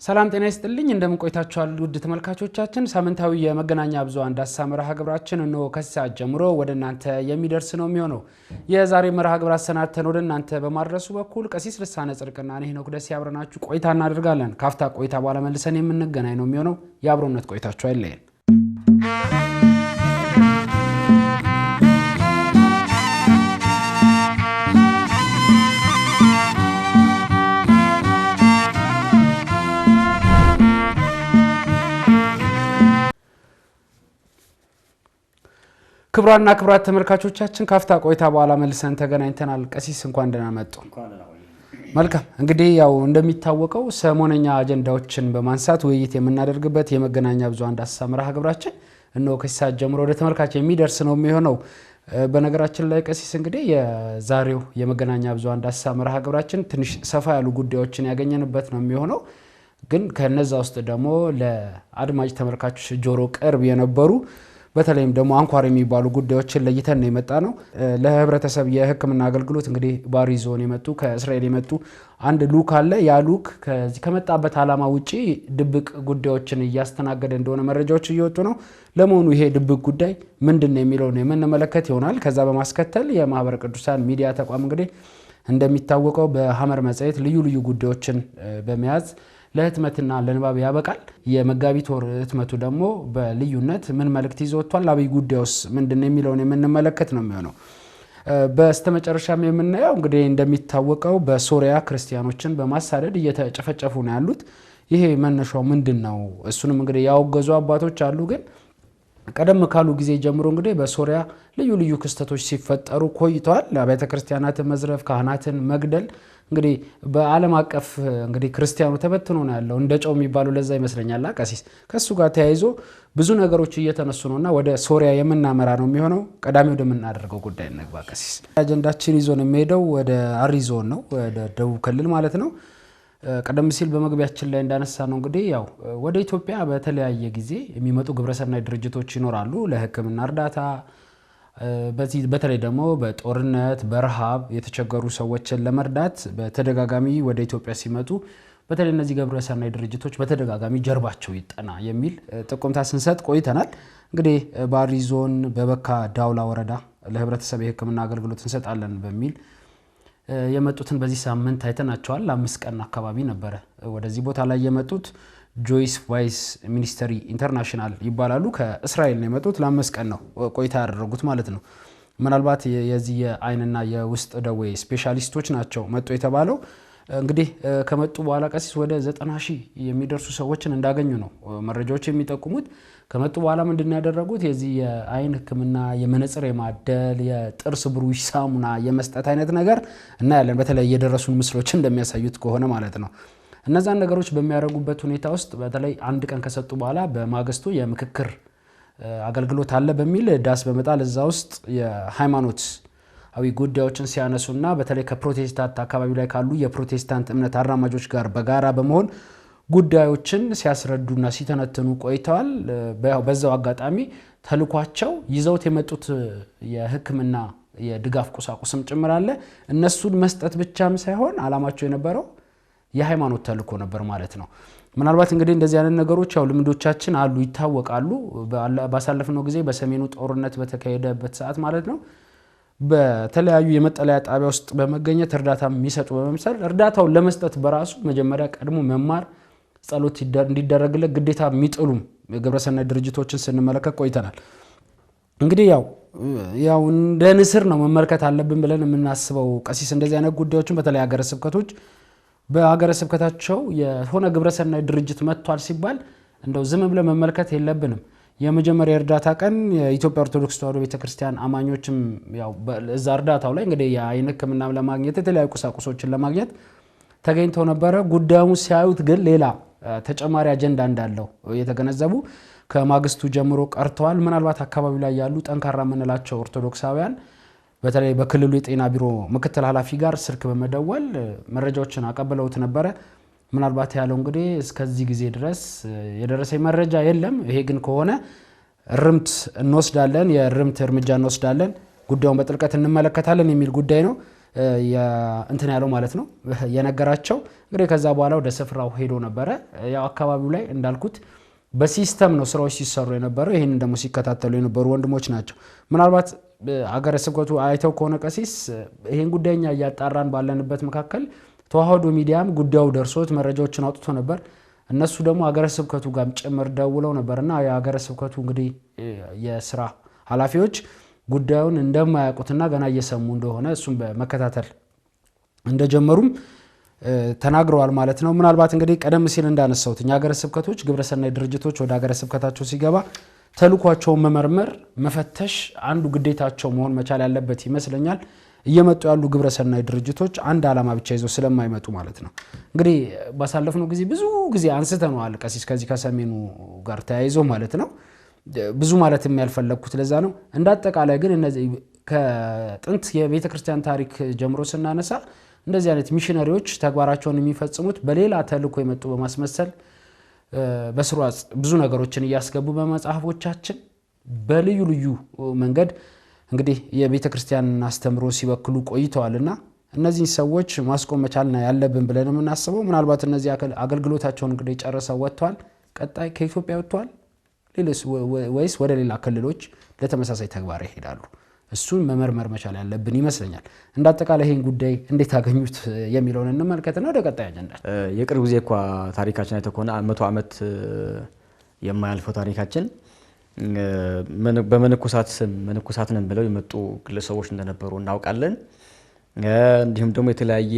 ሰላም ጤና ይስጥልኝ እንደምን ቆይታችኋል ውድ ተመልካቾቻችን ሳምንታዊ የመገናኛ ብዙሃን ዳሰሳ መርሃ ግብራችን ነው ከሰዓት ጀምሮ ወደ እናንተ የሚደርስ ነው የሚሆነው የዛሬ መርሃ ግብር አሰናድተን ወደ እናንተ በማድረሱ በኩል ቀሲስ ልሳነ ጽድቅና እኔ ሄኖክ ደስ ያብረናችሁ ቆይታ እናደርጋለን ካፍታ ቆይታ በኋላ መልሰን የምንገናኝ ነው የሚሆነው የአብሮነት ቆይታችሁ አይለየን ክብራና ክብራት ተመልካቾቻችን ካፍታ ቆይታ በኋላ መልሰን ተገናኝተናል ቀሲስ እንኳን ደህና መጡ መልካም እንግዲህ ያው እንደሚታወቀው ሰሞነኛ አጀንዳዎችን በማንሳት ውይይት የምናደርግበት የመገናኛ ብዙሃን ዳሰሳ መርሃ ግብራችን እነሆ ከሰዓት ጀምሮ ወደ ተመልካች የሚደርስ ነው የሚሆነው በነገራችን ላይ ቀሲስ እንግዲህ የዛሬው የመገናኛ ብዙሃን ዳሰሳ መርሃ ግብራችን ትንሽ ሰፋ ያሉ ጉዳዮችን ያገኘንበት ነው የሚሆነው ግን ከነዛ ውስጥ ደግሞ ለአድማጭ ተመልካቾች ጆሮ ቅርብ የነበሩ በተለይም ደግሞ አንኳር የሚባሉ ጉዳዮችን ለይተን ነው የመጣ ነው ለህብረተሰብ የህክምና አገልግሎት እንግዲህ ባሪ ዞን የመጡ ከእስራኤል የመጡ አንድ ሉክ አለ ያ ሉክ ከመጣበት ዓላማ ውጪ ድብቅ ጉዳዮችን እያስተናገደ እንደሆነ መረጃዎች እየወጡ ነው ለመሆኑ ይሄ ድብቅ ጉዳይ ምንድነው የሚለው ነው የምንመለከት ይሆናል ከዛ በማስከተል የማህበረ ቅዱሳን ሚዲያ ተቋም እንግዲህ እንደሚታወቀው በሐመር መጽሔት ልዩ ልዩ ጉዳዮችን በመያዝ ለህትመትና ለንባብ ያበቃል የመጋቢት ወር ህትመቱ ደግሞ በልዩነት ምን መልእክት ይዞ ወጥቷል አብይ ጉዳዩስ ምንድነው የሚለው የምንመለከት ነው የሚሆነው በስተመጨረሻም የምናየው እንግዲህ እንደሚታወቀው በሶሪያ ክርስቲያኖችን በማሳደድ እየተጨፈጨፉ ነው ያሉት ይሄ መነሻው ምንድነው እሱንም እንግዲህ ያወገዙ አባቶች አሉ ግን ቀደም ካሉ ጊዜ ጀምሮ እንግዲህ በሶሪያ ልዩ ልዩ ክስተቶች ሲፈጠሩ ቆይተዋል አብያተ ክርስቲያናትን መዝረፍ ካህናትን መግደል እንግዲህ በዓለም አቀፍ እንግዲህ ክርስቲያኑ ተበትኖ ነው ያለው እንደ ጨው የሚባሉ ለዛ ይመስለኛል ቀሲስ ከሱ ጋር ተያይዞ ብዙ ነገሮች እየተነሱ ነውና ወደ ሶሪያ የምናመራ ነው የሚሆነው ቀዳሚ ወደምናደርገው ጉዳይ እንግባ ቀሲስ አጀንዳችን ይዞ ነው የሚሄደው ወደ አሪዞን ነው ወደ ደቡብ ክልል ማለት ነው ቀደም ሲል በመግቢያችን ላይ እንዳነሳ ነው እንግዲህ ያው ወደ ኢትዮጵያ በተለያየ ጊዜ የሚመጡ ግብረሰናይ ድርጅቶች ይኖራሉ ለህክምና እርዳታ በተለይ ደግሞ በጦርነት በረሃብ የተቸገሩ ሰዎችን ለመርዳት በተደጋጋሚ ወደ ኢትዮጵያ ሲመጡ በተለይ እነዚህ ግብረሰናይ ድርጅቶች በተደጋጋሚ ጀርባቸው ይጠና የሚል ጥቆምታ ስንሰጥ ቆይተናል እንግዲህ ባሪ ዞን በበካ ዳውላ ወረዳ ለህብረተሰብ የህክምና አገልግሎት እንሰጣለን በሚል የመጡትን በዚህ ሳምንት አይተናቸዋል 5 ቀን አካባቢ ነበር ወደዚህ ቦታ ላይ የመጡት ጆይስ ቫይስ ሚኒስተሪ ኢንተርናሽናል ይባላሉ ከእስራኤል ነው የመጡት ለ5 ቀን ነው ቆይታ ያደረጉት ማለት ነው ምናልባት የዚህ የአይንና የውስጥ ደዌ ስፔሻሊስቶች ናቸው መጡ የተባለው እንግዲህ ከመጡ በኋላ ቀሲስ ወደ 90,000 የሚደርሱ ሰዎችን እንዳገኙ ነው መረጃዎች የሚጠቁሙት ከመጡ በኋላ ምንድነው ያደረጉት የዚህ የአይን ህክምና የመነጽር የማደል የጥርስ ብሩሽ ሳሙና የመስጠት አይነት ነገር እና ያለን በተለይ የደረሱን ምስሎች እንደሚያሳዩት ከሆነ ማለት ነው እነዛን ነገሮች በሚያደርጉበት ሁኔታ ውስጥ በተለይ አንድ ቀን ከሰጡ በኋላ በማግስቱ የምክክር አገልግሎት አለ በሚል ዳስ በመጣል እዛ ውስጥ የሃይማኖት አዊ ጉዳዮችን ሲያነሱና በተለይ ከፕሮቴስታንት አካባቢ ላይ ካሉ የፕሮቴስታንት እምነት አራማጆች ጋር በጋራ በመሆን ጉዳዮችን ሲያስረዱና ሲተነተኑ ቆይተዋል በዛው አጋጣሚ ተልኳቸው ይዘውት የመጡት የህክምና የድጋፍ ቁሳቁስም ጭምር አለ እነሱን መስጠት ብቻም ሳይሆን አላማቸው የነበረው የሃይማኖት ተልኮ ነበር ማለት ነው ምናልባት እንግዲህ እንደዚህ አይነት ነገሮች ያው ልምዶቻችን አሉ ይታወቃሉ ባሳለፍነው ጊዜ በሰሜኑ ጦርነት በተካሄደበት ሰዓት ማለት ነው በተለያዩ የመጠለያ ጣቢያ ውስጥ በመገኘት እርዳታ የሚሰጡ በመምሰል እርዳታውን ለመስጠት በራሱ መጀመሪያ ቀድሞ መማር ጸሎት እንዲደረግለት ግዴታ የሚጥሉም የግብረሰናይ ድርጅቶችን ስንመለከት ቆይተናል እንግዲህ ያው እንደ ንስር ነው መመልከት አለብን ብለን የምናስበው ቀሲስ እንደዚህ አይነት ጉዳዮችን በተለይ ሀገረ ስብከቶች በሀገረ ስብከታቸው የሆነ ግብረሰናይ ድርጅት መጥቷል ሲባል እንደው ዝም ብለን መመልከት የለብንም የመጀመሪያ እርዳታ ቀን የኢትዮጵያ ኦርቶዶክስ ተዋሕዶ ቤተክርስቲያን አማኞችም ያው በዛ እርዳታው ላይ እንግዲህ የአይን ህክምና ለማግኘት የተለያዩ ቁሳቁሶችን ለማግኘት ተገኝተው ነበር ጉዳዩ ሲያዩት ግን ሌላ ተጨማሪ አጀንዳ እንዳለው የተገነዘቡ ከማግስቱ ጀምሮ ቀርተዋል ምናልባት አካባቢ ላይ ያሉ ጠንካራ ምንላቸው ኦርቶዶክሳውያን በተለይ በክልሉ የጤና ቢሮ ምክትል ኃላፊ ጋር ስልክ በመደወል መረጃዎችን አቀበለውት ነበር ምናልባት ያለው እንግዲህ እስከዚህ ጊዜ ድረስ የደረሰኝ መረጃ የለም ይሄ ግን ከሆነ እርምት እንወስዳለን የእርምት እርምጃ እንወስዳለን ጉዳዩን በጥልቀት እንመለከታለን የሚል ጉዳይ ነው እንትን ያለው ማለት ነው የነገራቸው። እንግዲህ ከዛ በኋላ ወደ ስፍራው ሄዶ ነበረ። ያው አካባቢው ላይ እንዳልኩት በሲስተም ነው ስራዎች ሲሰሩ የነበረው። ይሄንን ደግሞ ሲከታተሉ የነበሩ ወንድሞች ናቸው። ምናልባት አገረ ስብከቱ አይተው ከሆነ ቀሲስ ይሄን ጉዳይኛ እያጣራን ባለንበት መካከል ተዋህዶ ሚዲያም ጉዳዩ ደርሶት መረጃዎችን አውጥቶ ነበር። እነሱ ደግሞ አገረ ስብከቱ ጋር ጭምር ደውለው ነበርና የአገረ ስብከቱ እንግዲህ የስራ ኃላፊዎች ጉዳዩን እንደማያውቁትና ገና እየሰሙ እንደሆነ እሱም በመከታተል እንደጀመሩም ተናግረዋል ማለት ነው። ምናልባት እንግዲህ ቀደም ሲል እንዳነሳሁት የአገረ ስብከቶች ግብረሰናይ ድርጅቶች ወደ አገረ ስብከታቸው ሲገባ ተልኳቸውን መመርመር መፈተሽ አንዱ ግዴታቸው መሆን መቻል ያለበት ይመስለኛል። እየመጡ ያሉ ግብረሰናይ ድርጅቶች አንድ ዓላማ ብቻ ይዘው ስለማይመጡ ማለት ነው። እንግዲህ ባሳለፍነው ጊዜ ብዙ ጊዜ አንስተነዋል ቀሲስ ከዚህ ከሰሜኑ ጋር ተያይዞ ማለት ነው። ብዙ ማለት የሚያልፈለኩት ለዛ ነው። እንዳጠቃላይ ግን እነዚህ ከጥንት የቤተ ክርስቲያን ታሪክ ጀምሮ ስናነሳ እንደዚህ አይነት ሚሽነሪዎች ተግባራቸውን የሚፈጽሙት በሌላ ተልኮ የመጡ በማስመሰል በስርዓት ብዙ ነገሮችን እያስገቡ በመጽሐፎቻችን በልዩ ልዩ መንገድ እንግዲህ የቤተ ክርስቲያን አስተምሮ ሲበክሉ ቆይተዋልና እነዚህ ሰዎች ማስቆም መቻል ያለብን ብለን የምናስበው ምናልባት እነዚህ አገልግሎታቸውን እንግዲህ ጨርሰው ወጥተዋል። ቀጣይ ከኢትዮጵያ ወጥተዋል ወይስ ወደ ሌላ ክልሎች ለተመሳሳይ ተግባር ይሄዳሉ? እሱን መመርመር መቻል ያለብን ይመስለኛል። እንዳጠቃላይ ይሄን ጉዳይ እንዴት አገኙት የሚለውን እንመልከትና ወደ ቀጣይ አጀንዳ የቅርብ ጊዜ እንኳ ታሪካችን አይተኮና 100 ዓመት የማያልፈው ታሪካችን በመነኮሳት ስም መነኮሳት ነን ብለው የመጡ ግለሰቦች እንደነበሩ እናውቃለን። እንዲሁም ደግሞ የተለያየ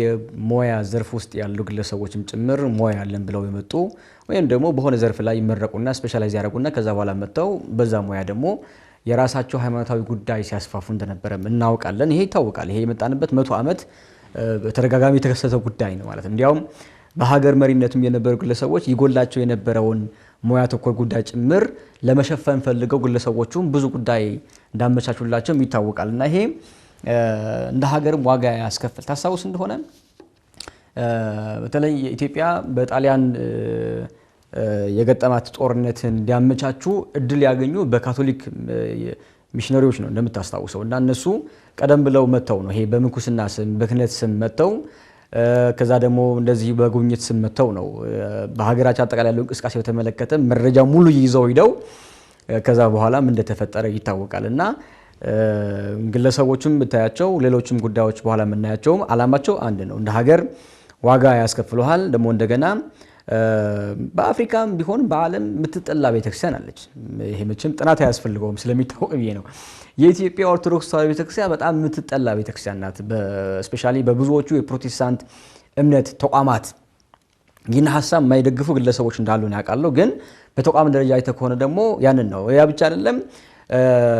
ሞያ ዘርፍ ውስጥ ያሉ ግለሰቦችም ጭምር ሞያ ያለን ብለው የመጡ ወይም ደግሞ በሆነ ዘርፍ ላይ ይመረቁና ስፔሻላይዝ ያደርጉና ከዛ በኋላ መጣው በዛ ሞያ ደግሞ የራሳቸው ሃይማኖታዊ ጉዳይ ሲያስፋፉ እንደነበረ እናውቃለን። ይሄ ይታወቃል። ይሄ የመጣንበት 100 ዓመት በተደጋጋሚ የተከሰተ ጉዳይ ነው ማለት ነው። እንዲያውም በሀገር መሪነቱም የነበሩ ግለሰቦች ይጎላቸው የነበረውን ሞያ ተኮር ጉዳይ ጭምር ለመሸፈን ፈልገው ግለሰቦቹም ብዙ ጉዳይ እንዳመቻቹላቸው ይታወቃልና ይሄ እንደ ሀገርም ዋጋ ያስከፍል። ታሳውስ እንደሆነ በተለይ ኢትዮጵያ በጣሊያን የገጠማት ጦርነትን እንዲያመቻቹ እድል ያገኙ በካቶሊክ ሚሽነሪዎች ነው እንደምታስታውሰው እና እነሱ ቀደም ብለው መተው ነው ይሄ በምንኩስና ስም በክህነት ስም መተው ከዛ ደግሞ እንደዚህ በጉብኝት ስም መተው ነው በሀገራችን አጠቃላይ ያለው እንቅስቃሴ በተመለከተ መረጃ ሙሉ ይዘው ሄደው ከዛ በኋላም እንደተፈጠረ ይታወቃልና ግለሰቦችም ብታያቸው ሌሎችም ጉዳዮች በኋላ የምናያቸው አላማቸው አንድ ነው። እንደ ሀገር ዋጋ ያስከፍሉሃል። ደግሞ እንደገና በአፍሪካም ቢሆን በዓለም የምትጠላ ቤተክርስቲያን አለች። ይሄ መቼም ጥናት አያስፈልገውም ስለሚታወቅ ብዬ ነው። የኢትዮጵያ ኦርቶዶክስ ተዋሕዶ ቤተክርስቲያን በጣም የምትጠላ ቤተክርስቲያን ናት። በስፔሻሊ በብዙዎቹ የፕሮቴስታንት እምነት ተቋማት ይህን ሀሳብ የማይደግፉ ግለሰቦች እንዳሉ ያውቃለሁ። ግን በተቋም ደረጃ አይተህ ከሆነ ደግሞ ያንን ነው። ያ ብቻ አይደለም።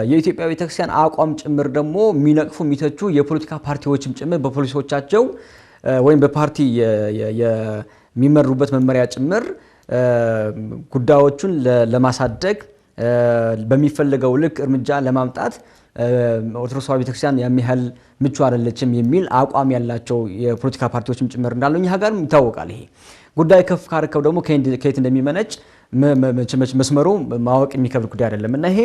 የኢትዮጵያ ቤተክርስቲያን አቋም ጭምር ደግሞ የሚነቅፉ የሚተቹ የፖለቲካ ፓርቲዎችም ጭምር በፖሊሶቻቸው ወይም በፓርቲ የሚመሩበት መመሪያ ጭምር ጉዳዮቹን ለማሳደግ በሚፈልገው ልክ እርምጃ ለማምጣት ኦርቶዶክስ ቤተክርስቲያን የሚያህል ምቹ አይደለችም የሚል አቋም ያላቸው የፖለቲካ ፓርቲዎችም ጭምር እንዳሉኝ ሀገርም ይታወቃል። ይሄ ጉዳይ ከፍ ካርከው ደግሞ ከየት እንደሚመነጭ መስመሩ ማወቅ የሚከብድ ጉዳይ አይደለም እና ይሄ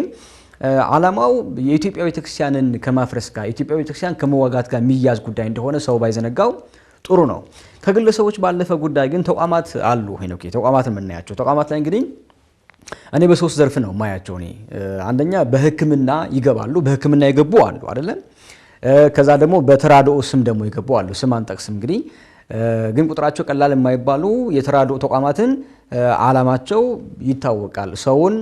ዓላማው የኢትዮጵያ ቤተክርስቲያንን ከማፍረስ ጋር የኢትዮጵያ ቤተክርስቲያን ከመዋጋት ጋር የሚያዝ ጉዳይ እንደሆነ ሰው ባይዘነጋው ጥሩ ነው። ከግለሰቦች ባለፈ ጉዳይ ግን ተቋማት አሉ። ሄኖክ ተቋማትን የምናያቸው ተቋማት ላይ እንግዲህ እኔ በሶስት ዘርፍ ነው ማያቸው። እኔ አንደኛ በሕክምና ይገባሉ። በሕክምና ይገቡ አሉ አይደለም። ከዛ ደግሞ በተራድኦ ስም ደግሞ ይገቡ አሉ። ስም አንጠቅስም እንግዲህ ግን ቁጥራቸው ቀላል የማይባሉ የተራድኦ ተቋማትን ዓላማቸው ይታወቃል። ሰውን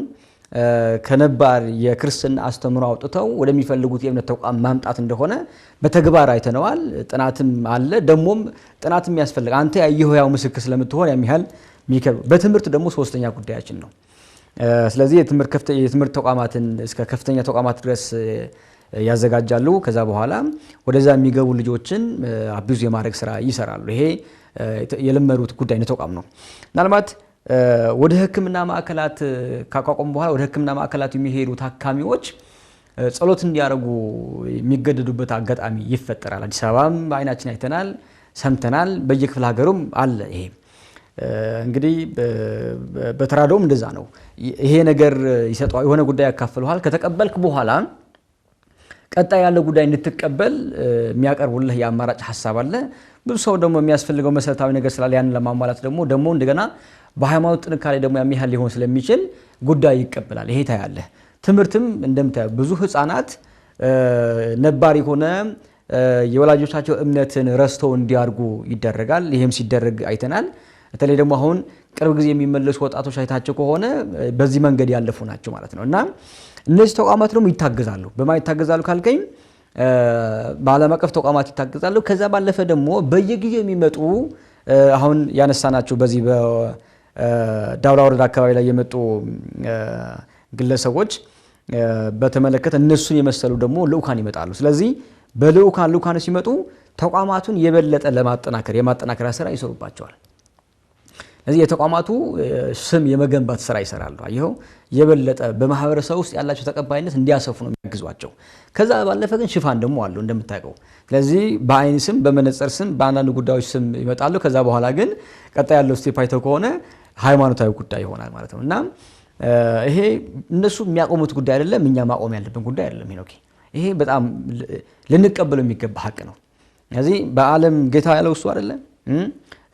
ከነባር የክርስትና አስተምሮ አውጥተው ወደሚፈልጉት የእምነት ተቋም ማምጣት እንደሆነ በተግባር አይተነዋል። ጥናትም አለ። ደሞም ጥናትም ያስፈልግ አንተ ያየኸው ያው ምስክር ስለምትሆን የሚያህል የሚከብድ በትምህርት ደግሞ ሶስተኛ ጉዳያችን ነው። ስለዚህ የትምህርት ተቋማትን እስከ ከፍተኛ ተቋማት ድረስ ያዘጋጃሉ። ከዛ በኋላ ወደዛ የሚገቡ ልጆችን አቢዩዝ የማድረግ ስራ ይሰራሉ። ይሄ የለመዱት ጉዳይ ነው። ተቋም ነው። ምናልባት ወደ ሕክምና ማዕከላት ካቋቋሙ በኋላ ወደ ሕክምና ማዕከላት የሚሄዱ ታካሚዎች ጸሎት እንዲያደርጉ የሚገደዱበት አጋጣሚ ይፈጠራል። አዲስ አበባም በአይናችን አይተናል፣ ሰምተናል። በየክፍለ ሀገሩም አለ። ይሄ እንግዲህ በተራድኦም እንደዛ ነው። ይሄ ነገር ይሰጣው የሆነ ጉዳይ ያካፍሉሃል። ከተቀበልክ በኋላ ቀጣይ ያለው ጉዳይ እንድትቀበል የሚያቀርቡልህ የአማራጭ ሐሳብ አለ። ብዙ ሰው ደግሞ የሚያስፈልገው መሰረታዊ ነገር ስላለ ያን ለማሟላት ደግሞ እንደገና በሃይማኖት ጥንካሬ ደግሞ የሚያህል ሊሆን ስለሚችል ጉዳይ ይቀበላል። ይሄ ታያለህ። ትምህርትም እንደምታየው ብዙ ህፃናት ነባር የሆነ የወላጆቻቸው እምነትን ረስተው እንዲያርጉ ይደረጋል። ይሄም ሲደረግ አይተናል። በተለይ ደግሞ አሁን ቅርብ ጊዜ የሚመለሱ ወጣቶች አይታቸው ከሆነ በዚህ መንገድ ያለፉ ናቸው ማለት ነው። እና እነዚህ ተቋማት ደግሞ ይታገዛሉ። በማን ይታገዛሉ ካልከኝ በዓለም አቀፍ ተቋማት ይታገዛሉ። ከዛ ባለፈ ደግሞ በየጊዜው የሚመጡ አሁን ያነሳናቸው በዚህ በዳውላ ወረዳ አካባቢ ላይ የመጡ ግለሰቦች በተመለከተ እነሱን የመሰሉ ደግሞ ልኡካን ይመጣሉ። ስለዚህ በልኡካን ሲመጡ ተቋማቱን የበለጠ ለማጠናከር የማጠናከሪያ ስራ ይሰሩባቸዋል። ስለዚህ የተቋማቱ ስም የመገንባት ስራ ይሰራሉ። አይኸው የበለጠ በማህበረሰብ ውስጥ ያላቸው ተቀባይነት እንዲያሰፉ ነው የሚያግዟቸው። ከዛ ባለፈ ግን ሽፋን ደግሞ አለው እንደምታውቀው። ስለዚህ በአይን ስም፣ በመነጽር ስም፣ በአንዳንድ ጉዳዮች ስም ይመጣሉ። ከዛ በኋላ ግን ቀጣይ ያለው ስቴፕ አይተው ከሆነ ሃይማኖታዊ ጉዳይ ይሆናል ማለት ነው። እና ይሄ እነሱ የሚያቆሙት ጉዳይ አይደለም፣ እኛ ማቆም ያለብን ጉዳይ አይደለም። ይሄ በጣም ልንቀበለው የሚገባ ሀቅ ነው። ስለዚህ በዓለም ጌታ ያለው እሱ አይደለም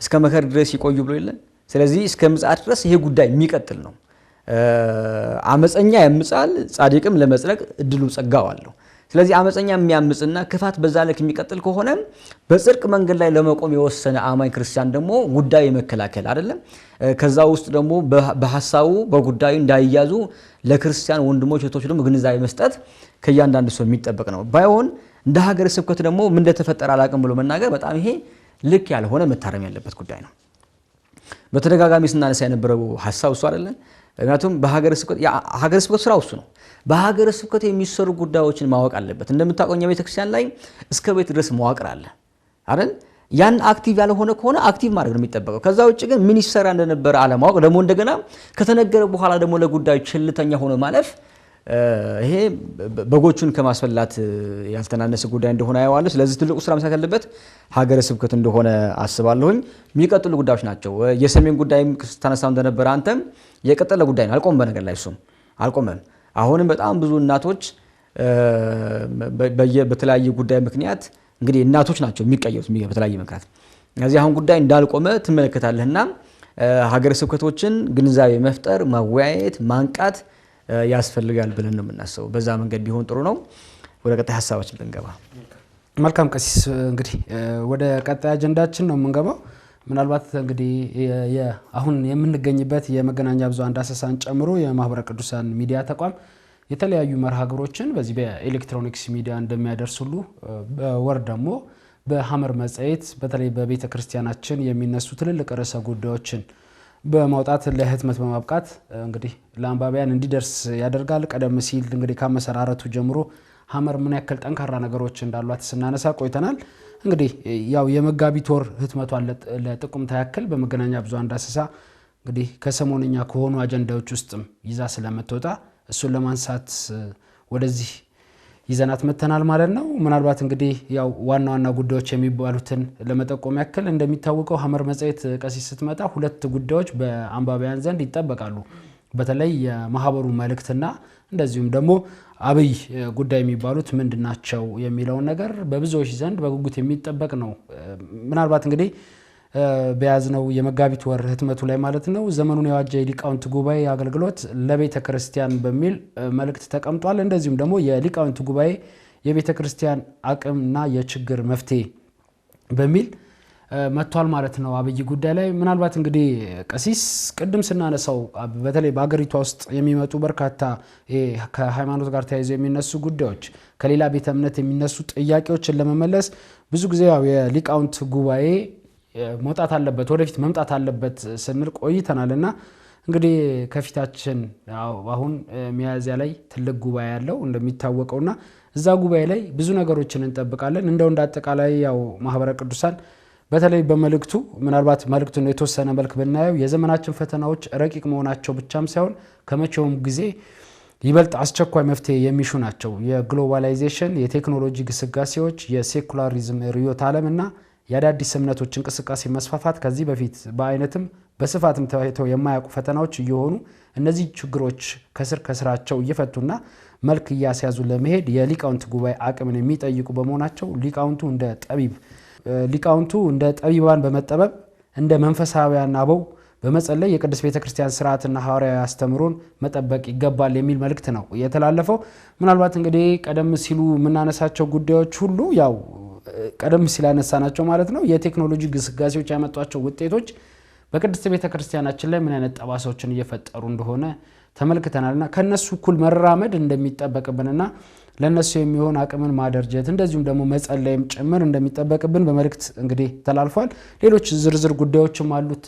እስከ መከር ድረስ ይቆዩ ብሎ የለን። ስለዚህ እስከ ምጽአት ድረስ ይሄ ጉዳይ የሚቀጥል ነው። አመፀኛ ያምጻል፣ ጻድቅም ለመጽደቅ እድሉ ጸጋው አለው። ስለዚህ አመፀኛ የሚያምጽና ክፋት በዛ ልክ የሚቀጥል ከሆነ በጽድቅ መንገድ ላይ ለመቆም የወሰነ አማኝ ክርስቲያን ደግሞ ጉዳይ መከላከል አይደለም። ከዛ ውስጥ ደግሞ በሐሳቡ በጉዳዩ እንዳይያዙ ለክርስቲያን ወንድሞች እህቶች ደግሞ ግንዛቤ መስጠት ከእያንዳንዱ ሰው የሚጠበቅ ነው። ባይሆን እንደ ሀገረ ስብከት ደግሞ ምን እንደተፈጠረ አላቅም ብሎ መናገር በጣም ይሄ ልክ ያልሆነ መታረም ያለበት ጉዳይ ነው። በተደጋጋሚ ስናነሳ የነበረው ሐሳብ እሱ አይደለም። ምክንያቱም በሀገረ ስብከት ስራው እሱ ነው። በሀገረ ስብከት የሚሰሩ ጉዳዮችን ማወቅ አለበት። እንደምታውቀው ቤተክርስቲያን ላይ እስከ ቤት ድረስ መዋቅር አለ አይደል? ያን አክቲቭ ያልሆነ ከሆነ አክቲቭ ማድረግ ነው የሚጠበቀው። ከዛ ውጭ ግን ምን ይሰራ እንደነበረ አለማወቅ ደግሞ እንደገና ከተነገረ በኋላ ደግሞ ለጉዳዩ ቸልተኛ ሆኖ ማለፍ ይሄ በጎቹን ከማስፈላት ያልተናነሰ ጉዳይ እንደሆነ ያዋለ። ስለዚህ ትልቁ ስራ መስራት ያለበት ሀገረ ስብከት እንደሆነ አስባለሁኝ። የሚቀጥሉ ጉዳዮች ናቸው። የሰሜን ጉዳይ ስታነሳው እንደነበረ አንተም የቀጠለ ጉዳይ ነው። አልቆመም። በነገር ላይ እሱም አልቆመም። አሁንም በጣም ብዙ እናቶች በተለያየ ጉዳይ ምክንያት እንግዲህ እናቶች ናቸው የሚቀየሩት በተለያየ ምክንያት። ስለዚህ አሁን ጉዳይ እንዳልቆመ ትመለከታለህና ሀገረ ስብከቶችን ግንዛቤ መፍጠር፣ ማወያየት፣ ማንቃት ያስፈልጋል ብለን ነው የምናስበው። በዛ መንገድ ቢሆን ጥሩ ነው። ወደ ቀጣይ ሐሳባችን ብንገባ መልካም። ቀሲስ እንግዲህ ወደ ቀጣይ አጀንዳችን ነው የምንገባው። ምናልባት እንግዲህ አሁን የምንገኝበት የመገናኛ ብዙሃን ዳሰሳን ጨምሮ የማህበረ ቅዱሳን ሚዲያ ተቋም የተለያዩ መርሃ ግብሮችን በዚህ በኤሌክትሮኒክስ ሚዲያ እንደሚያደርስ ሁሉ በወር ደግሞ በሐመር መጽሔት በተለይ በቤተ ክርስቲያናችን የሚነሱ ትልልቅ ርዕሰ ጉዳዮችን በማውጣት ለህትመት በማብቃት እንግዲህ ለአንባቢያን እንዲደርስ ያደርጋል። ቀደም ሲል እንግዲህ ከመሰራረቱ ጀምሮ ሐመር ምን ያክል ጠንካራ ነገሮች እንዳሏት ስናነሳ ቆይተናል። እንግዲህ ያው የመጋቢት ወር ህትመቷን ለጥቅምት ያክል በመገናኛ ብዙሃን ዳሰሳ እንግዲህ ከሰሞንኛ ከሆኑ አጀንዳዎች ውስጥም ይዛ ስለምትወጣ እሱን ለማንሳት ወደዚህ ይዘናት መተናል ማለት ነው። ምናልባት እንግዲህ ያው ዋና ዋና ጉዳዮች የሚባሉትን ለመጠቆም ያክል እንደሚታወቀው ሐመር መጽሔት ቀሲስ ስትመጣ ሁለት ጉዳዮች በአንባቢያን ዘንድ ይጠበቃሉ። በተለይ የማህበሩ መልእክትና እንደዚሁም ደግሞ አብይ ጉዳይ የሚባሉት ምንድናቸው የሚለውን ነገር በብዙዎች ዘንድ በጉጉት የሚጠበቅ ነው። ምናልባት እንግዲህ በያዝነው የመጋቢት ወር ህትመቱ ላይ ማለት ነው ዘመኑን የዋጀ የሊቃውንት ጉባኤ አገልግሎት ለቤተ ክርስቲያን በሚል መልእክት ተቀምጧል። እንደዚሁም ደግሞ የሊቃውንት ጉባኤ የቤተ ክርስቲያን አቅምና የችግር መፍትሄ በሚል መጥቷል ማለት ነው አብይ ጉዳይ ላይ። ምናልባት እንግዲህ ቀሲስ ቅድም ስናነሳው በተለይ በአገሪቷ ውስጥ የሚመጡ በርካታ ከሃይማኖት ጋር ተያይዘው የሚነሱ ጉዳዮች ከሌላ ቤተ እምነት የሚነሱ ጥያቄዎችን ለመመለስ ብዙ ጊዜ ያው የሊቃውንት ጉባኤ መውጣት አለበት ወደፊት መምጣት አለበት ስንል ቆይተናልና እንግዲህ ከፊታችን አሁን ሚያዝያ ላይ ትልቅ ጉባኤ ያለው እንደሚታወቀውና እዛ ጉባኤ ላይ ብዙ ነገሮችን እንጠብቃለን። እንደው እንዳጠቃላይ ያው ማህበረ ቅዱሳን በተለይ በመልእክቱ ምናልባት መልእክቱን የተወሰነ መልክ ብናየው የዘመናችን ፈተናዎች ረቂቅ መሆናቸው ብቻም ሳይሆን ከመቼውም ጊዜ ይበልጥ አስቸኳይ መፍትሄ የሚሹ ናቸው። የግሎባላይዜሽን፣ የቴክኖሎጂ ግስጋሴዎች፣ የሴኩላሪዝም ርዕዮተ ዓለምና የአዳዲስ እምነቶች እንቅስቃሴ መስፋፋት ከዚህ በፊት በአይነትም በስፋትም ተወያይተው የማያውቁ ፈተናዎች እየሆኑ እነዚህ ችግሮች ከስራቸው እየፈቱና መልክ እያስያዙ ለመሄድ የሊቃውንት ጉባኤ አቅምን የሚጠይቁ በመሆናቸው ሊቃውንቱ እንደ ጠቢባን በመጠበብ እንደ መንፈሳውያን አበው በመጸለይ የቅድስት ቤተክርስቲያን ስርዓትና ሐዋርያዊ አስተምሮን መጠበቅ ይገባል የሚል መልእክት ነው የተላለፈው። ምናልባት እንግዲህ ቀደም ሲሉ የምናነሳቸው ጉዳዮች ሁሉ ያው ቀደም ሲል ያነሳናቸው ማለት ነው የቴክኖሎጂ ግስጋሴዎች ያመጧቸው ውጤቶች በቅድስት ቤተክርስቲያናችን ላይ ምን አይነት ጠባሳዎችን እየፈጠሩ እንደሆነ ተመልክተናልና ከነሱ እኩል መራመድ እንደሚጠበቅብንና ለነሱ የሚሆን አቅምን ማደርጀት እንደዚሁም ደግሞ መጸለይም ጭምር እንደሚጠበቅብን በመልእክት እንግዲህ ተላልፏል። ሌሎች ዝርዝር ጉዳዮችም አሉት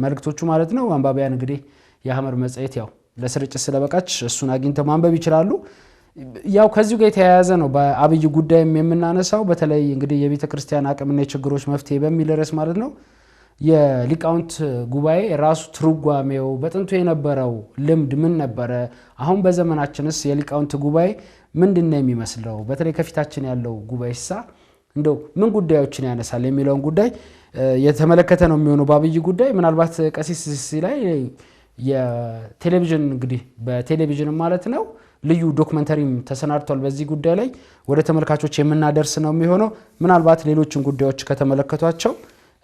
መልእክቶቹ ማለት ነው። አንባቢያን እንግዲህ የሐመር መጽሔት ያው ለስርጭት ስለበቃች እሱን አግኝተው ማንበብ ይችላሉ። ያው ከዚሁ ጋር የተያያዘ ነው በአብይ ጉዳይም የምናነሳው በተለይ እንግዲህ የቤተ ክርስቲያን አቅምና የችግሮች መፍትሄ በሚል ርዕስ ማለት ነው። የሊቃውንት ጉባኤ ራሱ ትርጓሜው በጥንቱ የነበረው ልምድ ምን ነበረ? አሁን በዘመናችንስ የሊቃውንት ጉባኤ ምንድነው የሚመስለው? በተለይ ከፊታችን ያለው ጉባኤሳ እንደው ምን ጉዳዮችን ያነሳል የሚለውን ጉዳይ የተመለከተ ነው የሚሆነው በአብይ ጉዳይ። ምናልባት ቀሲስ ላይ የቴሌቪዥን እንግዲህ በቴሌቪዥን ማለት ነው ልዩ ዶክመንተሪም ተሰናድቷል በዚህ ጉዳይ ላይ ወደ ተመልካቾች የምናደርስ ነው የሚሆነው። ምናልባት ሌሎችን ጉዳዮች ከተመለከቷቸው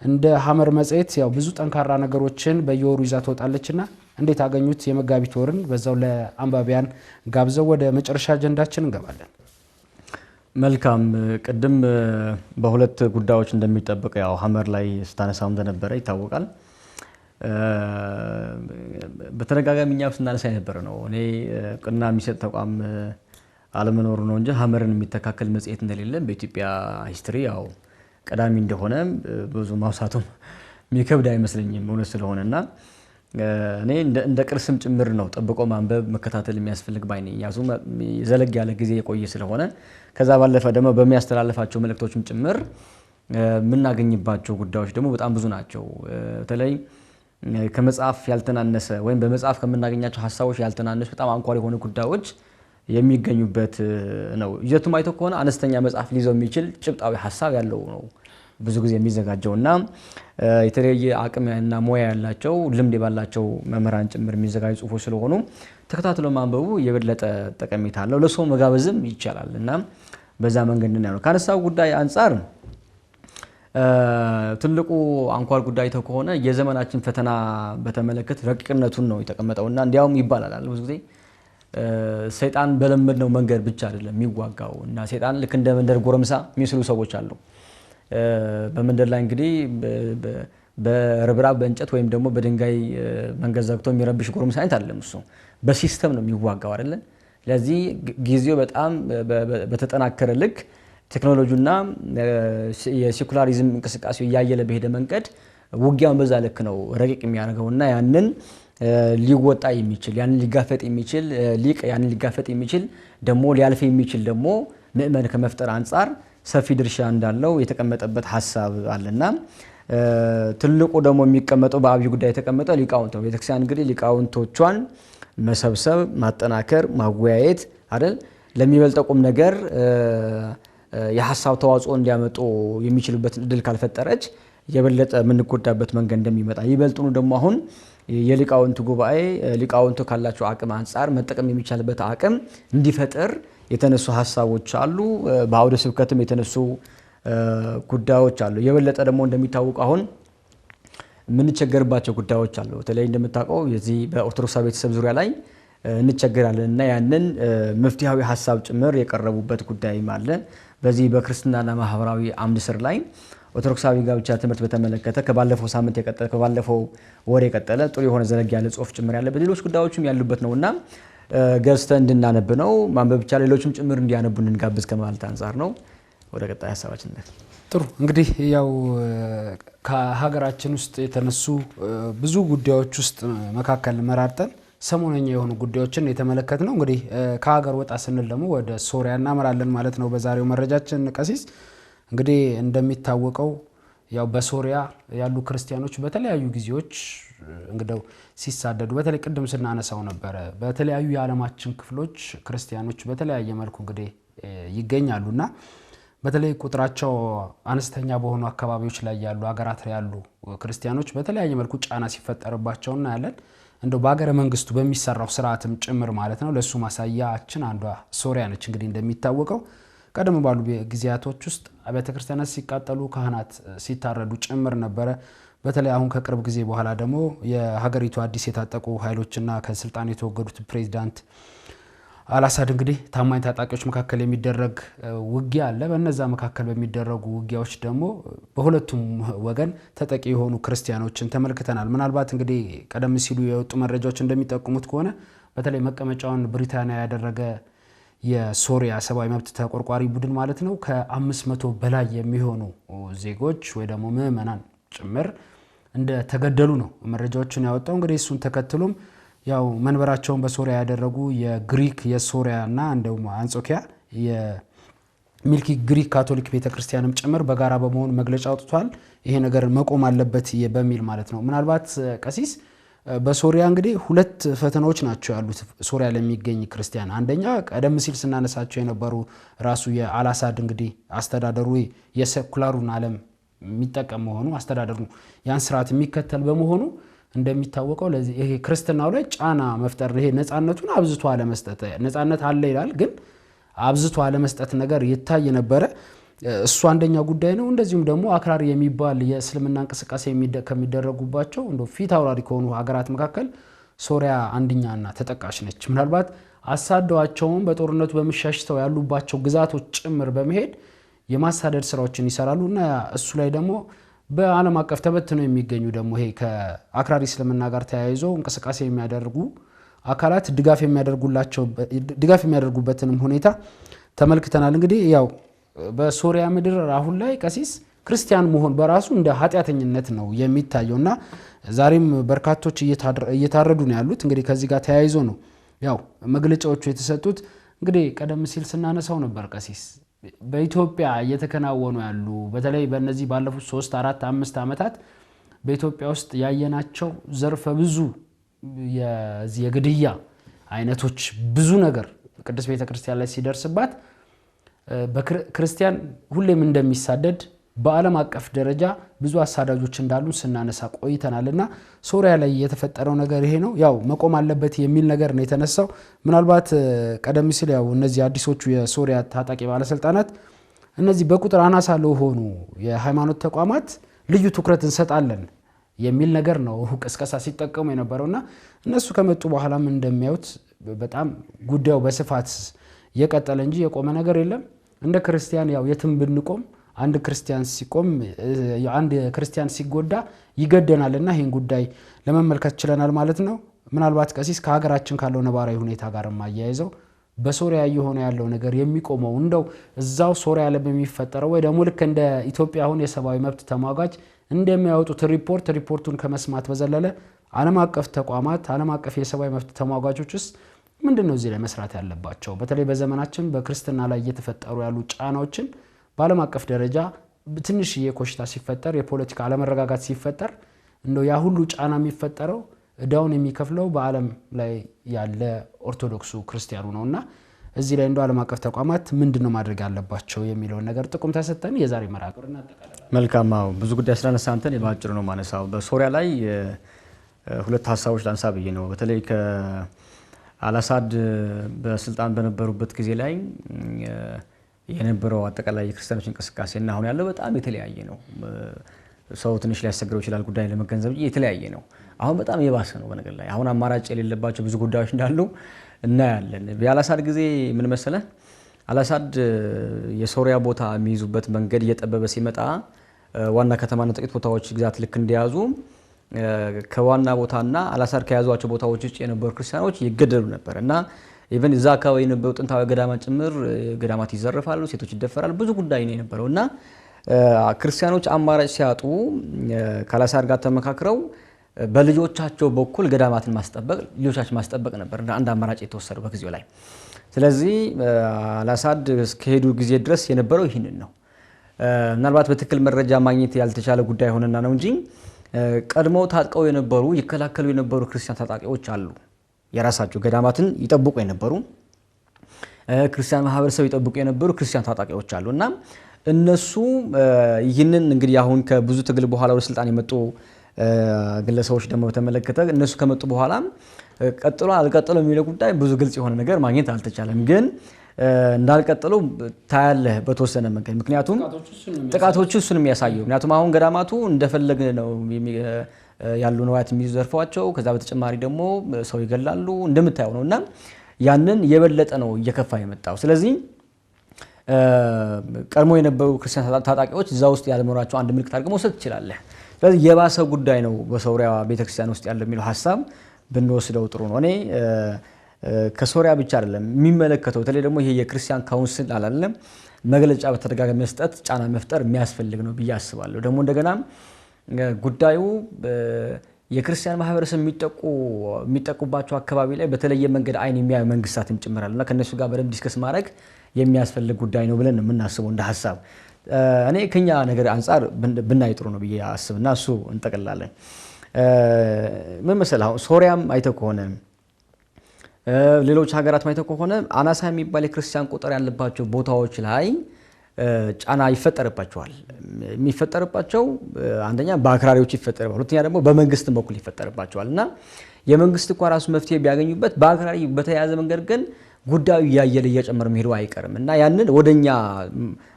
እንደ ሐመር መጽሔት ያው ብዙ ጠንካራ ነገሮችን በየወሩ ይዛ ትወጣለችና እንዴት አገኙት የመጋቢት ወርን በዛው ለአንባቢያን ጋብዘው ወደ መጨረሻ አጀንዳችን እንገባለን። መልካም ቅድም በሁለት ጉዳዮች እንደሚጠበቅ ያው ሐመር ላይ ስታነሳው እንደነበረ ይታወቃል። በተደጋጋሚ እኛም ስናነሳ የነበረ ነው። እኔ ቅና የሚሰጥ ተቋም አለመኖሩ ነው እንጂ ሐመርን የሚተካከል መጽሔት እንደሌለ በኢትዮጵያ ሂስትሪ ያው ቀዳሚ እንደሆነ ብዙ ማውሳቱም የሚከብድ አይመስለኝም እውነት ስለሆነና እኔ እንደ ቅርስም ጭምር ነው ጠብቆ ማንበብ መከታተል የሚያስፈልግ ባይ ነኝ። ያዙ ዘለግ ያለ ጊዜ የቆየ ስለሆነ ከዛ ባለፈ ደግሞ በሚያስተላልፋቸው መልእክቶችም ጭምር የምናገኝባቸው ጉዳዮች ደግሞ በጣም ብዙ ናቸው። በተለይ ከመጽሐፍ ያልተናነሰ ወይም በመጽሐፍ ከምናገኛቸው ሐሳቦች ያልተናነሱ በጣም አንኳር የሆኑ ጉዳዮች የሚገኙበት ነው። ይዘቱም አይቶ ከሆነ አነስተኛ መጽሐፍ ሊይዘው የሚችል ጭብጣዊ ሐሳብ ያለው ነው ብዙ ጊዜ የሚዘጋጀውና የተለየ አቅምና ሙያ ያላቸው ልምድ ባላቸው መምህራን ጭምር የሚዘጋጁ ጽሁፎች ስለሆኑ ተከታትሎ ማንበቡ የበለጠ ጠቀሜታ አለው። ለሰው መጋበዝም ይቻላልና በዛ መንገድ ነው ያለው። ካነሳው ጉዳይ አንፃር ትልቁ አንኳር ጉዳይ ከሆነ የዘመናችን ፈተና በተመለከተ ረቂቅነቱን ነው የተቀመጠውና እንዲያውም ይባላል ብዙ ጊዜ ሰይጣን በለመድነው መንገድ ብቻ አይደለም የሚዋጋው እና ሰይጣን ልክ እንደ መንደር ጎረምሳ የሚስሉ ሰዎች አሉ። በመንደር ላይ እንግዲህ በርብራብ በእንጨት ወይም ደግሞ በድንጋይ መንገድ ዘግቶ የሚረብሽ ጎረምሳ አይነት አይደለም። እሱ በሲስተም ነው የሚዋጋው አይደለ? ስለዚህ ጊዜው በጣም በተጠናከረ ልክ ቴክኖሎጂና የሴኩላሪዝም እንቅስቃሴው እያየለ በሄደ መንገድ ውጊያውን በዛ ልክ ነው ረቂቅ የሚያደርገውና ያንን ሊወጣ የሚችል ያንን ሊጋፈጥ የሚችል ሊቅ ያንን ሊጋፈጥ የሚችል ደግሞ ሊያልፍ የሚችል ደግሞ ምእመን ከመፍጠር አንፃር ሰፊ ድርሻ እንዳለው የተቀመጠበት ሐሳብ አለና ትልቁ ደግሞ የሚቀመጠው በአብይ ጉዳይ የተቀመጠው ሊቃውንት ነው። ቤተክርስቲያን እንግዲህ ሊቃውንቶቿን መሰብሰብ፣ ማጠናከር፣ ማወያየት አይደል ለሚበልጠው ቁም ነገር የሐሳብ ተዋጽኦ እንዲያመጡ የሚችሉበት እድል ካልፈጠረች የበለጠ የምንጎዳበት መንገድ እንደሚመጣ ይበልጡኑ ደግሞ አሁን የሊቃውንቱ ጉባኤ ሊቃውንቱ ካላቸው አቅም አንፃር መጠቀም የሚቻልበት አቅም እንዲፈጠር የተነሱ ሐሳቦች አሉ። በአውደ ስብከትም የተነሱ ጉዳዮች አሉ። የበለጠ ደግሞ እንደሚታወቅ አሁን የምንቸገርባቸው ጉዳዮች አሉ። በተለይ እንደምታውቀው የዚህ በኦርቶዶክሳዊ ቤተሰብ ዙሪያ ላይ እንቸገራለን እና ያንን መፍትሄያዊ ሐሳብ ጭምር የቀረቡበት ጉዳይም አለ። በዚህ በክርስትናና ማህበራዊ አምድ ስር ላይ ኦርቶዶክሳዊ ጋብቻ ትምህርት በተመለከተ ከባለፈው ሳምንት የቀጠለ ከባለፈው ወር የቀጠለ ጥሩ የሆነ ዘለግ ያለ ጽሁፍ ጭምር ያለበት ሌሎች ጉዳዮችም ያሉበት ነውና ገዝተን እንድናነብ ነው ማንበብ ብቻ ሌሎችም ጭምር እንዲያነቡ እንጋብዝ ከማለት አንፃር ነው። ወደ ቀጣይ ሐሳባችን ጥሩ እንግዲህ ያው ከሀገራችን ውስጥ የተነሱ ብዙ ጉዳዮች ውስጥ መካከል መራርጠን ሰሞነኛ የሆኑ ጉዳዮችን የተመለከት ነው። እንግዲህ ከሀገር ወጣ ስንል ደግሞ ወደ ሶሪያ እናመራለን ማለት ነው። በዛሬው መረጃችን ቀሲስ እንግዲህ እንደሚታወቀው ያው በሶሪያ ያሉ ክርስቲያኖች በተለያዩ ጊዜዎች እንግዲህ ሲሳደዱ በተለይ ቅድም ስናነሳው ነበር በተለያዩ የዓለማችን ክፍሎች ክርስቲያኖች በተለያየ መልኩ እንግዲህ ይገኛሉና በተለይ ቁጥራቸው አነስተኛ በሆኑ አካባቢዎች ላይ ያሉ ሀገራት ላይ ያሉ ክርስቲያኖች በተለያየ መልኩ ጫና ሲፈጠርባቸው እናያለን። እንደው በአገረ መንግስቱ በሚሰራው ስርዓትም ጭምር ማለት ነው። ለሱ ማሳያችን አንዷ ሶሪያ ነች። እንግዲህ እንደሚታወቀው ቀደም ባሉ ጊዜያቶች ውስጥ አብያተ ክርስቲያናት ሲቃጠሉ፣ ካህናት ሲታረዱ ጭምር ነበረ። በተለይ አሁን ከቅርብ ጊዜ በኋላ ደግሞ የሀገሪቱ አዲስ የታጠቁ ኃይሎችና ከስልጣን የተወገዱት ፕሬዚዳንት አልአሳድ እንግዲህ ታማኝ ታጣቂዎች መካከል የሚደረግ ውጊያ አለ። በእነዛ መካከል በሚደረጉ ውጊያዎች ደግሞ በሁለቱም ወገን ተጠቂ የሆኑ ክርስቲያኖችን ተመልክተናል። ምናልባት እንግዲህ ቀደም ሲሉ የወጡ መረጃዎች እንደሚጠቁሙት ከሆነ በተለይ መቀመጫውን ብሪታንያ ያደረገ የሶሪያ ሰብአዊ መብት ተቆርቋሪ ቡድን ማለት ነው ከ500 በላይ የሚሆኑ ዜጎች ወይ ደግሞ ምዕመናን ጭምር እንደተገደሉ ነው መረጃዎችን ያወጣው። እንግዲህ እሱን ተከትሎም ያው መንበራቸውን በሶሪያ ያደረጉ የግሪክ የሶሪያና እንደውም አንጾኪያ የሚልኪ ግሪክ ካቶሊክ ቤተክርስቲያንም ጭምር በጋራ በመሆን መግለጫ አውጥቷል። ይሄ ነገር መቆም አለበት በሚል ማለት ነው። ምናልባት ቀሲስ በሶሪያ እንግዲህ ሁለት ፈተናዎች ናቸው ያሉት ሶሪያ ለሚገኝ ክርስቲያን። አንደኛ ቀደም ሲል ስናነሳቸው የነበሩ ራሱ የአልአሳድ እንግዲህ አስተዳደሩ የሴኩላሩን ዓለም የሚጠቀም መሆኑ አስተዳደሩ ያን ስርዓት የሚከተል በመሆኑ እንደሚታወቀው ለዚህ ይሄ ክርስቲያናው ላይ ጫና መፍጠር ይሄ ነፃነቱን አብዝቶ አለመስጠት ነፃነት አለ ይላል፣ ግን አብዝቶ አለመስጠት ነገር ይታይ ነበረ። እሱ አንደኛ ጉዳይ ነው። እንደዚሁም ደግሞ አክራሪ የሚባል የእስልምና እንቅስቃሴ ከሚደረጉባቸው እንደ ፊት አውራሪ ከሆኑ ሀገራት መካከል ሶሪያ አንደኛና ተጠቃሽ ነች። ምናልባት አሳደዋቸውን በጦርነቱ በሚሻሽተው ያሉባቸው ግዛቶች ጭምር በመሄድ የማሳደድ ስራዎችን ይሰራሉ እና እሱ ላይ ደግሞ በዓለም አቀፍ ተበትነው የሚገኙ ደግሞ ይሄ ከአክራሪ እስልምና ጋር ተያይዞ እንቅስቃሴ የሚያደርጉ አካላት ድጋፍ የሚያደርጉበትንም ሁኔታ ተመልክተናል። እንግዲህ ያው በሶሪያ ምድር አሁን ላይ ቀሲስ ክርስቲያን መሆን በራሱ እንደ ኃጢአተኝነት ነው የሚታየውና ዛሬም በርካቶች እየታረዱ ነው ያሉት። እንግዲህ ከዚህ ጋር ተያይዞ ነው ያው መግለጫዎቹ የተሰጡት። እንግዲህ ቀደም ሲል ስናነሳው ነበር ቀሲስ በኢትዮጵያ እየተከናወኑ ያሉ በተለይ በእነዚህ ባለፉት 3 4 5 ዓመታት በኢትዮጵያ ውስጥ ያየናቸው ዘርፈ ብዙ የግድያ አይነቶች ብዙ ነገር ቅዱስ ቤተክርስቲያን ላይ ሲደርስባት በክርስቲያን ሁሌም እንደሚሳደድ በዓለም አቀፍ ደረጃ ብዙ አሳዳጆች እንዳሉ ስናነሳ ቆይተናልና ሶሪያ ላይ የተፈጠረው ነገር ይሄ ነው። ያው መቆም አለበት የሚል ነገር ነው የተነሳው። ምናልባት ቀደም ሲል ያው እነዚህ አዲሶቹ የሶሪያ ታጣቂ ባለስልጣናት እነዚህ በቁጥር አናሳ ለሆኑ የሃይማኖት ተቋማት ልዩ ትኩረት እንሰጣለን የሚል ነገር ነው ቅስቀሳ ሲጠቀሙ የነበረውና እነሱ ከመጡ በኋላም እንደሚያዩት በጣም ጉዳዩ በስፋት የቀጠለ እንጂ የቆመ ነገር የለም። እንደ ክርስቲያን ያው የትም ብንቆም አንድ ክርስቲያን ሲቆም አንድ ክርስቲያን ሲጎዳ ይገደናልና ይሄን ጉዳይ ለመመልከት ችለናል ማለት ነው። ምናልባት ቀሲስ ከሀገራችን ካለው ነባራዊ ሁኔታ ጋር ማያይዘው በሶሪያ እየሆነ ያለው ነገር የሚቆመው እንደው እዛው ሶሪያ ላይ በሚፈጠረው ወይ ደግሞ ልክ እንደ ኢትዮጵያ አሁን የሰብአዊ መብት ተሟጋች እንደሚያወጡት ሪፖርቱን ከመስማት በዘለለ ዓለም አቀፍ ተቋማት ዓለም አቀፍ የሰብአዊ መብት ተሟጋቾችስ ምንድነው እዚህ ላይ መስራት ያለባቸው? በተለይ በዘመናችን በክርስትና ላይ እየተፈጠሩ ያሉ ጫናዎችን በዓለም አቀፍ ደረጃ ትንሽ የኮሽታ ሲፈጠር የፖለቲካ አለመረጋጋት ሲፈጠር እንደው ያ ሁሉ ጫና የሚፈጠረው እዳውን የሚከፍለው በዓለም ላይ ያለ ኦርቶዶክሱ ክርስቲያኑ ነውና እዚህ ላይ እንደው ዓለም አቀፍ ተቋማት ምንድነው ማድረግ ያለባቸው የሚለው ነገር ጥቁም ተሰጠን የዛሬ መራቅርና ተቀላቀለ። መልካም ብዙ ጉዳይ ስላነሳ አንተን የባጭሩ ነው ማነሳው። በሶሪያ ላይ ሁለት ሀሳቦች ላንሳ ብዬ ነው። በተለይ ከአልአሳድ በስልጣን በነበሩበት ጊዜ ላይ የነበረው አጠቃላይ የክርስቲያኖች እንቅስቃሴና አሁን ያለው በጣም የተለያየ ነው። ሰው ትንሽ ሊያስቸግረው ይችላል ጉዳይ ለመገንዘብ የተለያየ ነው። አሁን በጣም የባሰ ነው። በነገር ላይ አሁን አማራጭ የሌለባቸው ብዙ ጉዳዮች እንዳሉ እናያለን። በአልአሳድ ጊዜ ምን መሰለህ አልአሳድ የሶሪያ ቦታ የሚይዙበት መንገድ እየጠበበ ሲመጣ ዋና ከተማና ጥቂት ቦታዎች ግዛት ልክ እንደያዙ ከዋና ቦታና አልአሳድ ከያዟቸው ቦታዎች ውጭ የነበሩ ክርስቲያኖች ይገደሉ ነበር እና ኢቨን እዛ አካባቢ የነበሩ ጥንታዊ ገዳማት ጭምር ገዳማት ይዘረፋሉ፣ ሴቶች ይደፈራሉ። ብዙ ጉዳይ ነው የነበረው እና ክርስቲያኖች አማራጭ ሲያጡ ከአልአሳድ ጋር ተመካክረው በልጆቻቸው በኩል ገዳማትን ማስጠበቅ ልጆቻቸው ማስጠበቅ ነበር አንድ አማራጭ የተወሰደው በጊዜው ላይ። ስለዚህ አልአሳድ ከሄዱ ጊዜ ድረስ የነበረው ይህንን ነው። ምናልባት በትክክል መረጃ ማግኘት ያልተቻለ ጉዳይ ሆነና ነው እንጂ ቀድሞው ታጥቀው የነበሩ ይከላከሉ የነበሩ ክርስቲያን ታጣቂዎች አሉ። የራሳቸው ገዳማትን ይጠብቁ የነበሩ ክርስቲያን ማህበረሰብ ይጠብቁ የነበሩ ክርስቲያን ታጣቂዎች አሉና እነሱ ይህንን እንግዲህ አሁን ከብዙ ትግል በኋላ ወደ ስልጣን የመጡ ግለሰቦች ደግሞ በተመለከተ እነሱ ከመጡ በኋላ ቀጥሎ አልቀጥሎ የሚለው ጉዳይ ብዙ ግልጽ የሆነ ነገር ማግኘት አልተቻለም። ግን እንዳልቀጥሎ ታያለህ በተወሰነ መንገድ። ምክንያቱም ጥቃቶቹ እሱን የሚያሳየው ምክንያቱም አሁን ገዳማቱ እንደፈለገ ነው ያሉ ንዋያት የሚዘርፏቸው። ከዛ በተጨማሪ ደግሞ ሰው ይገላሉ እንደምታየው ነውና ያንን የበለጠ ነው እየከፋ የመጣው። ስለዚህ ቀድሞ የነበሩ ክርስቲያን ታጣቂዎች እዛ ውስጥ ያለመኖራቸው አንድ ምልክት አድርገው መውሰድ ትችላለህ። ስለዚህ የባሰ ጉዳይ ነው በሶሪያ ቤተክርስቲያን ውስጥ ያለው የሚለው ሐሳብ ብንወስደው ጥሩ ነው። እኔ ከሶሪያ ብቻ አይደለም የሚመለከተው በተለይ ደግሞ ይሄ የክርስቲያን ካውንስል አላለም መግለጫ በተደጋጋሚ መስጠት ጫና መፍጠር የሚያስፈልግ ነው ብዬ አስባለሁ። ደግሞ እንደገና ጉዳዩ የክርስቲያን ማህበረሰብ የሚጠቁባቸው አካባቢ ላይ በተለየ መንገድ አይን የሚያዩ መንግስታትም ጭምራልና ከነሱ ጋር በደንብ ዲስከስ ማድረግ የሚያስፈልግ ጉዳይ ነው ብለን ነው የምናስበው እንደ ሐሳብ። እኔ ከኛ ነገር አንፃር ብናይ ጥሩ ነው ብዬ አስብና እሱ እንጠቅላለን። ምን መሰለህ አሁን ሶሪያም አይተህ ከሆነ ሌሎች ሀገራት አይተህ ከሆነ አናሳ የሚባል የክርስቲያን ቁጥር ያለባቸው ቦታዎች ላይ ጫና ይፈጠርባቸዋል። የሚፈጠርባቸው አንደኛ በአክራሪዎች ይፈጠራል፣ ሁለተኛ ደግሞ በመንግስት በኩል ይፈጠርባቸዋል። እና የመንግስት እንኳን ራሱ መፍትሄ ቢያገኙበት በአክራሪ በተያያዘ መንገድ ግን ጉዳዩ እያየለ እየጨመረ መሄዱ አይቀርም እና ያንን ወደኛ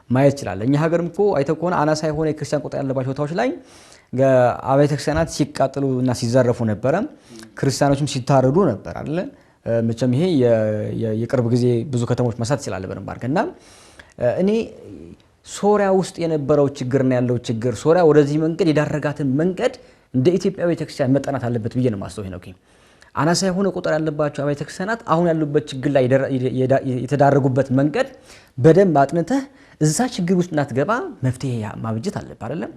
ማየት ይችላል። እኛ ሀገርም እኮ አይተህ ከሆነ አናሳ የሆነ የክርስቲያን ቁጥር ያለባቸው ቦታዎች ላይ አብያተ ክርስቲያናት ሲቃጠሉ እና ሲዘረፉ ነበረ፣ ክርስቲያኖችም ሲታረዱ ነበር አይደል? መቼም ይሄ የቅርብ ጊዜ ብዙ ከተሞች ማሳት ይችላል በደንብ አድርገና እኔ ሶሪያ ውስጥ የነበረው ችግርና ያለው ችግር ሶሪያ ወደዚህ መንገድ የዳረጋትን መንገድ እንደ ኢትዮጵያ ቤተክርስቲያን መጠናት አለበት ብዬ ነው ማስተው። ነው አናሳ የሆነ ቁጥር ያለባቸው ቤተክርስቲያናት አሁን ያሉበት ችግር ላይ የተዳረጉበት መንገድ በደንብ አጥንተህ እዛ ችግር ውስጥ እንዳትገባ መፍትሄ ማብጀት አለበት አይደለም?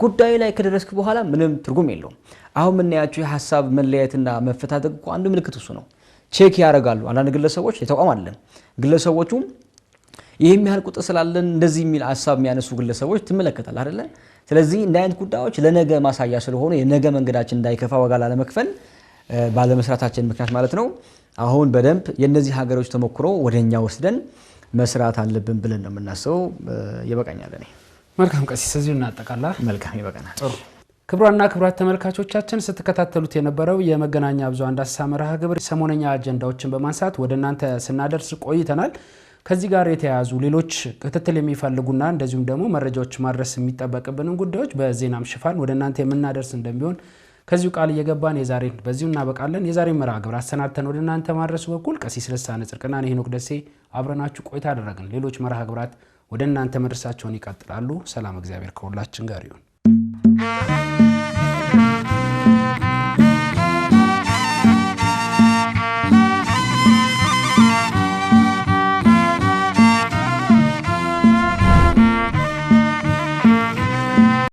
ጉዳዩ ላይ ከደረስክ በኋላ ምንም ትርጉም የለውም። አሁን ምን ያያችሁ የሐሳብ መለያየትና መፈታተግ እኮ አንዱ ምልክት እሱ ነው። ቼክ ያደርጋሉ አንዳንድ ግለሰቦች የተቋም አለ ግለሰቦቹ ይሄም ያህል ቁጥር ስላለን እንደዚህ የሚል ሐሳብ የሚያነሱ ግለሰቦች ትመለከታለህ አይደለ? ስለዚህ እንደ አይነት ጉዳዮች ለነገ ማሳያ ስለሆነ የነገ መንገዳችን እንዳይከፋ ዋጋ ላለመክፈል ባለመስራታችን ምክንያት ማለት ነው አሁን በደንብ የነዚህ ሀገሮች ተሞክሮ ወደኛ ወስደን መስራት አለብን ብለን ነው የምናስበው። ይበቃኛል እኔ። መልካም ቀሲስ እዚሁ እናጠቃላ። መልካም ይበቃናል። ጥሩ ክቡራንና ክቡራት ተመልካቾቻችን ስትከታተሉት የነበረው የመገናኛ ብዙሃን ዳሰሳ መርሃ ግብር ሰሞነኛ አጀንዳዎችን በማንሳት ወደ እናንተ ስናደርስ ቆይተናል። ከዚህ ጋር የተያያዙ ሌሎች ክትትል የሚፈልጉና እንደዚሁም ደግሞ መረጃዎች ማድረስ የሚጠበቅብንን ጉዳዮች በዜናም ሽፋን ወደ እናንተ የምናደርስ እንደሚሆን ከዚሁ ቃል እየገባን የዛሬን በዚሁ እናበቃለን። የዛሬን መርሃ ግብር አሰናድተን ወደ እናንተ ማድረስ በኩል ቀሲስ ልሳነ ጽድቅና እኔ ሄኖክ ደሴ አብረናችሁ ቆይታ አደረግን። ሌሎች መርሃ ግብራት ወደ እናንተ መድረሳቸውን ይቀጥላሉ። ሰላም እግዚአብሔር ከሁላችን ጋር ይሁን።